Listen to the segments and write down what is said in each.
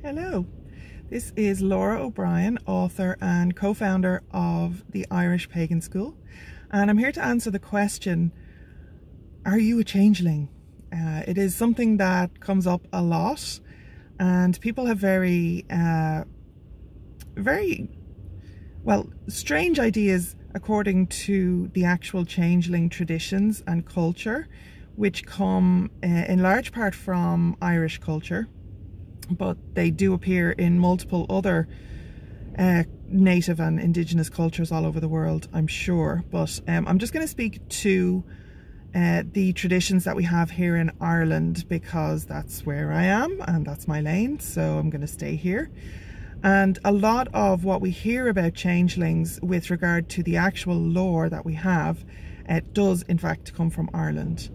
Hello, this is Lora O'Brien, author and co-founder of the Irish Pagan School, and I'm here to answer the question, are you a changeling? It is something that comes up a lot, and people have very strange ideas according to the actual changeling traditions and culture, which come in large part from Irish culture, but they do appear in multiple other native and indigenous cultures all over the world, I'm sure. But I'm just going to speak to the traditions that we have here in Ireland, because that's where I am and that's my lane, so I'm going to stay here. And a lot of what we hear about changelings with regard to the actual lore that we have, it does in fact come from Ireland.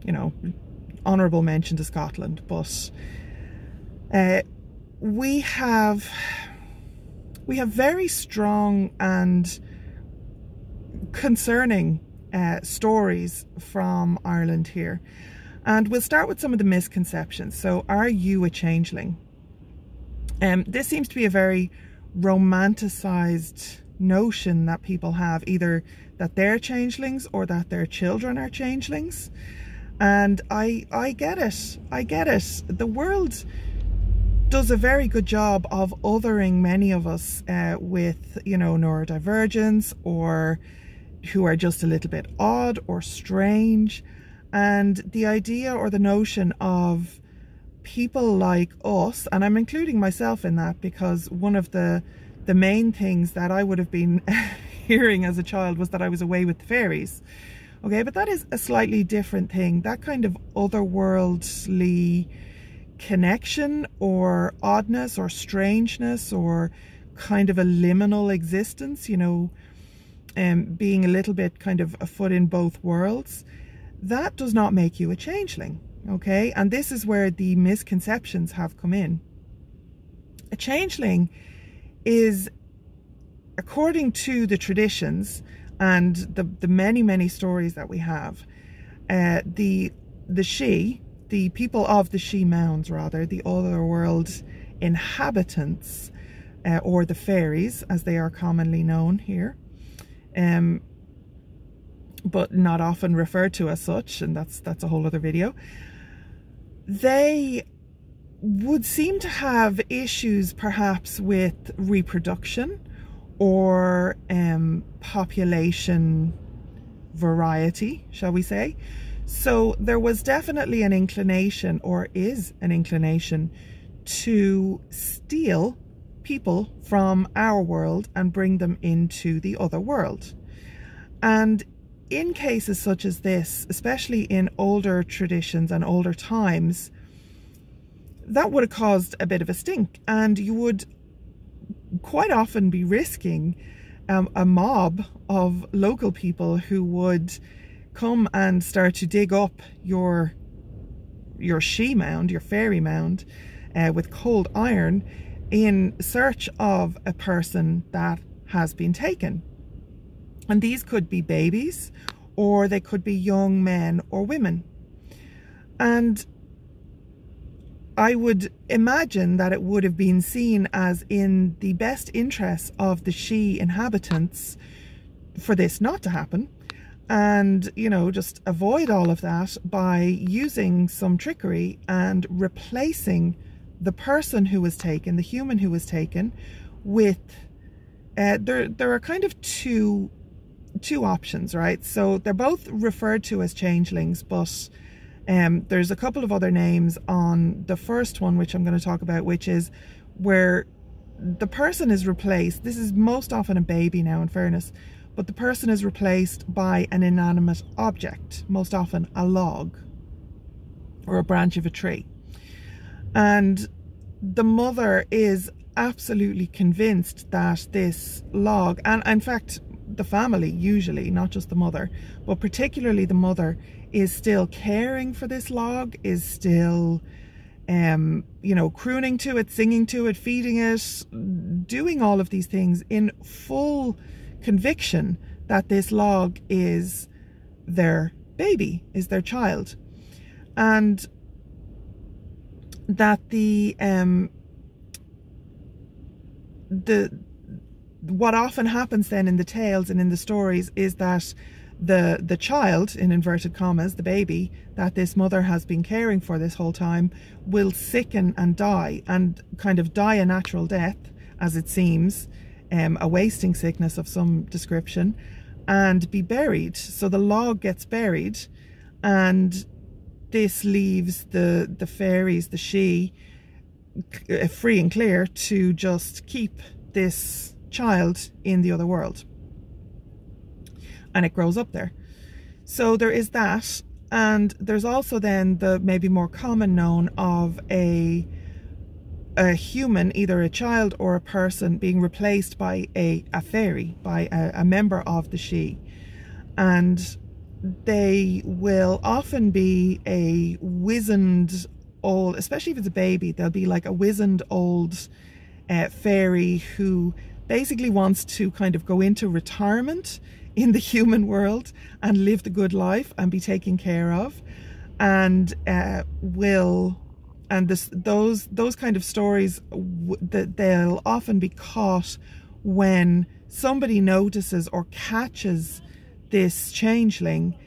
You know, honourable mention to Scotland, but we have very strong and concerning stories from Ireland here, and we'll start with some of the misconceptions. So, are you a changeling? This seems to be a very romanticized notion that people have, either that they're changelings or that their children are changelings. And I get it. I get it. The world does a very good job of othering many of us with, you know, neurodivergence, or who are just a little bit odd or strange. And the idea or the notion of people like us, and I'm including myself in that, because one of the main things that I would have been hearing as a child was that I was away with the fairies. Okay, but that is a slightly different thing. That kind of otherworldly connection or oddness or strangeness or kind of a liminal existence, you know, being a little bit kind of a foot in both worlds, that does not make you a changeling. Okay, and this is where the misconceptions have come in. A changeling is, according to the traditions and the many stories that we have, the people of the She Mounds, rather, the otherworld inhabitants, or the fairies as they are commonly known here, but not often referred to as such, and that's a whole other video. They would seem to have issues perhaps with reproduction or population variety, shall we say. So there was definitely an inclination, or is an inclination, to steal people from our world and bring them into the other world. And in cases such as this, especially in older traditions and older times, that would have caused a bit of a stink, and you would quite often be risking a mob of local people who would come and start to dig up your she mound, your fairy mound, with cold iron, in search of a person that has been taken. And these could be babies, or they could be young men or women. And I would imagine that it would have been seen as in the best interests of the she inhabitants for this not to happen, and, you know, just avoid all of that by using some trickery and replacing the person who was taken, the human who was taken, with there are kind of two options, right? So they're both referred to as changelings, but there's a couple of other names on the first one, which I'm going to talk about, which is where the person is replaced. This is most often a baby now, in fairness, but the person is replaced by an inanimate object, most often a log or a branch of a tree. And the mother is absolutely convinced that this log, and in fact the family usually, not just the mother, but particularly the mother, is still caring for this log, is still you know, crooning to it, singing to it, feeding it, doing all of these things in full conviction that this log is their baby, is their child. And that the what often happens then in the tales and in the stories is that the child, in inverted commas, the baby that this mother has been caring for this whole time, will sicken and die, and kind of die a natural death, as it seems, a wasting sickness of some description, and be buried. So the log gets buried, and this leaves the fairies, the Sidhe, free and clear to just keep this child in the other world, and it grows up there. So there is that, and there's also then the maybe more common known of a human, either a child or a person, being replaced by a fairy, by a member of the Sidhe, and they will often be a wizened old, especially if it's a baby, they'll be like a wizened old fairy who basically wants to kind of go into retirement in the human world and live the good life and be taken care of, and those kind of stories, that they'll often be caught when somebody notices or catches this changeling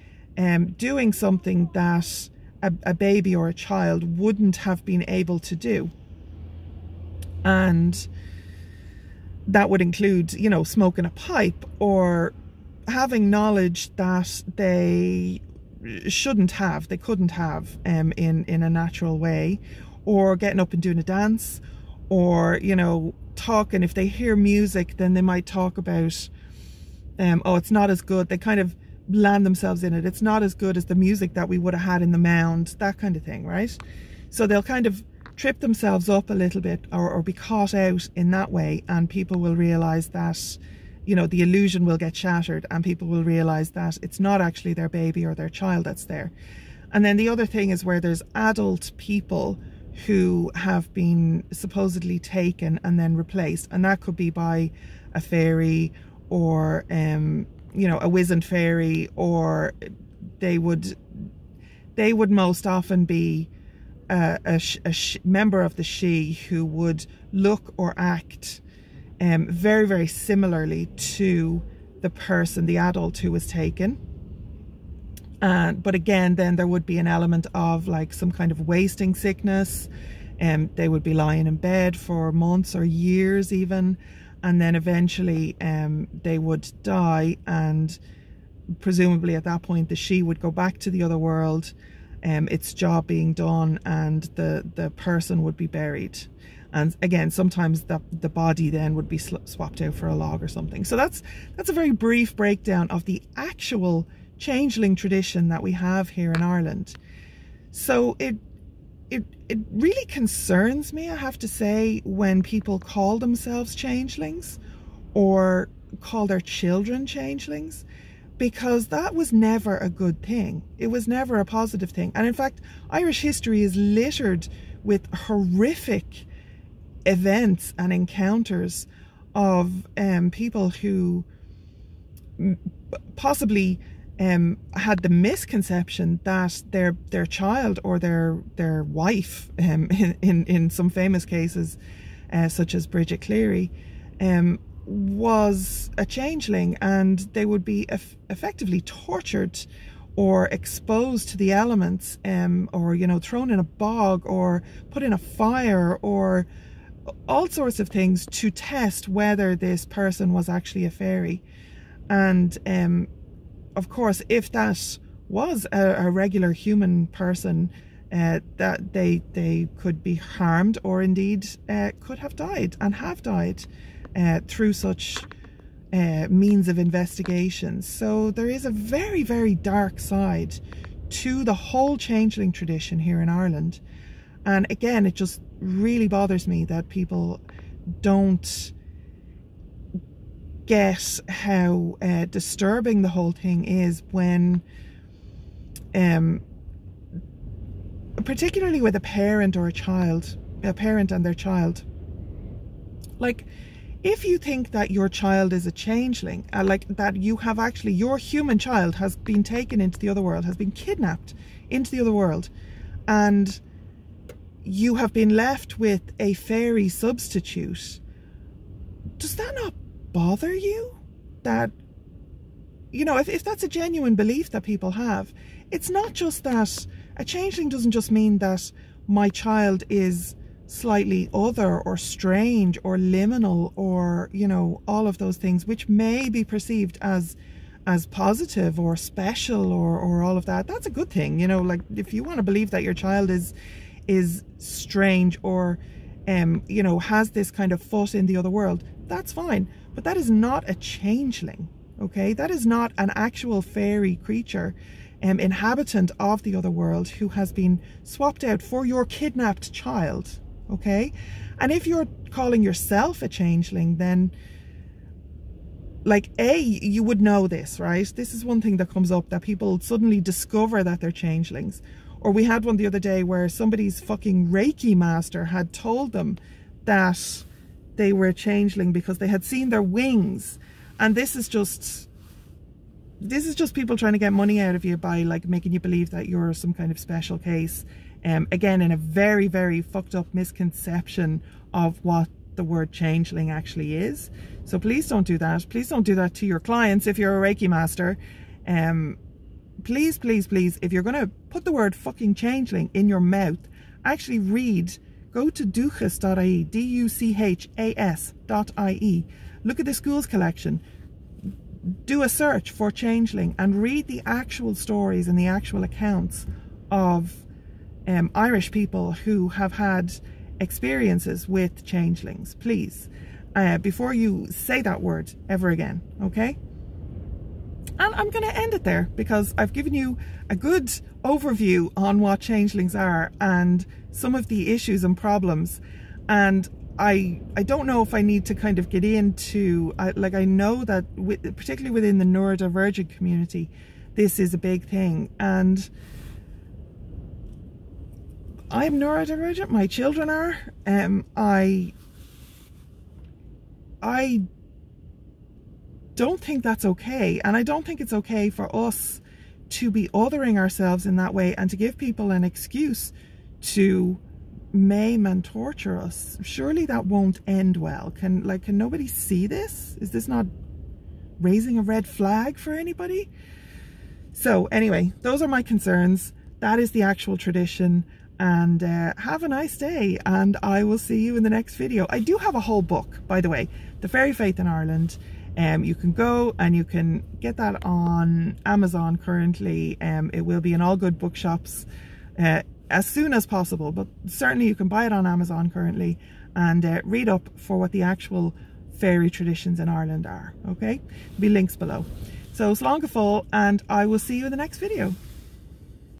doing something that a baby or a child wouldn't have been able to do. And that would include, you know, smoking a pipe, or having knowledge that they couldn't have in a natural way, or getting up and doing a dance, or, you know, talking. If they hear music, then they might talk about oh, it's not as good. They kind of land themselves in it. It's not as good as the music that we would have had in the mound, that kind of thing, right? So they'll kind of trip themselves up a little bit, or be caught out in that way, and people will realize that, you know, the illusion will get shattered, and people will realize that it's not actually their baby or their child that's there. And then the other thing is where there's adult people who have been supposedly taken and then replaced, and that could be by a fairy, or you know, a wizened fairy, or they would most often be a member of the Sidhe who would look or act very, very similarly to the person, the adult who was taken. But again, then there would be an element of like some kind of wasting sickness. They would be lying in bed for months or years even, and then eventually they would die, and presumably at that point the Sidhe would go back to the other world, its job being done, and the person would be buried. And again, sometimes the body then would be swapped out for a log or something. So that's a very brief breakdown of the actual changeling tradition that we have here in Ireland. So it really concerns me, I have to say, when people call themselves changelings or call their children changelings, because that was never a good thing. It was never a positive thing. And in fact, Irish history is littered with horrific events and encounters of people who possibly had the misconception that their child or their wife, in some famous cases, such as Bridget Cleary, was a changeling, and they would be effectively tortured or exposed to the elements, or, you know, thrown in a bog or put in a fire, or all sorts of things to test whether this person was actually a fairy. And of course, if that was a regular human person, that they could be harmed, or indeed could have died and have died through such means of investigation. So there is a very, very dark side to the whole changeling tradition here in Ireland. And again, it just really bothers me that people don't get how disturbing the whole thing is when, particularly with a parent or a child, a parent and their child. Like, if you think that your child is a changeling, like that you have actually, your human child has been taken into the other world, has been kidnapped into the other world, and you have been left with a fairy substitute, does that not bother you? That, you know, if that's a genuine belief that people have, it's not just that a changeling doesn't just mean that my child is slightly other or strange or liminal or, you know, all of those things which may be perceived as positive or special or all of that. That's a good thing, you know. Like, if you want to believe that your child is strange or you know, has this kind of foot in the other world, that's fine, but that is not a changeling. Okay, that is not an actual fairy creature, inhabitant of the other world, who has been swapped out for your kidnapped child. Okay, and if you're calling yourself a changeling, then, like, you would know this, right? This is one thing that comes up, that people suddenly discover that they're changelings. Or we had one the other day where somebody's fucking Reiki master had told them that they were a changeling because they had seen their wings. And this is just people trying to get money out of you by, like, making you believe that you're some kind of special case. Again, in a very, very fucked up misconception of what the word changeling actually is. So please don't do that. Please don't do that to your clients if you're a Reiki master. Please, please, please, if you're going to put the word fucking changeling in your mouth, actually go to duchas.ie, duchas.ie, look at the schools collection, do a search for changeling and read the actual stories and the actual accounts of Irish people who have had experiences with changelings, please, before you say that word ever again, okay? And I'm going to end it there because I've given you a good overview on what changelings are and some of the issues and problems. And I don't know if I need to kind of get into, like, I know that particularly within the neurodivergent community, this is a big thing. And I'm neurodivergent, my children are. I don't think that's okay, and I don't think it's okay for us to be othering ourselves in that way and to give people an excuse to maim and torture us. Surely that won't end well. Can nobody see this? Is this not raising a red flag for anybody? So anyway, those are my concerns. That is the actual tradition, and have a nice day, and I will see you in the next video. I do have a whole book, by the way, The Fairy Faith in Ireland. You can go and you can get that on Amazon currently. It will be in all good bookshops as soon as possible, but certainly you can buy it on Amazon currently and read up for what the actual fairy traditions in Ireland are. Okay, there'll be links below. So slán go fóill, and I will see you in the next video.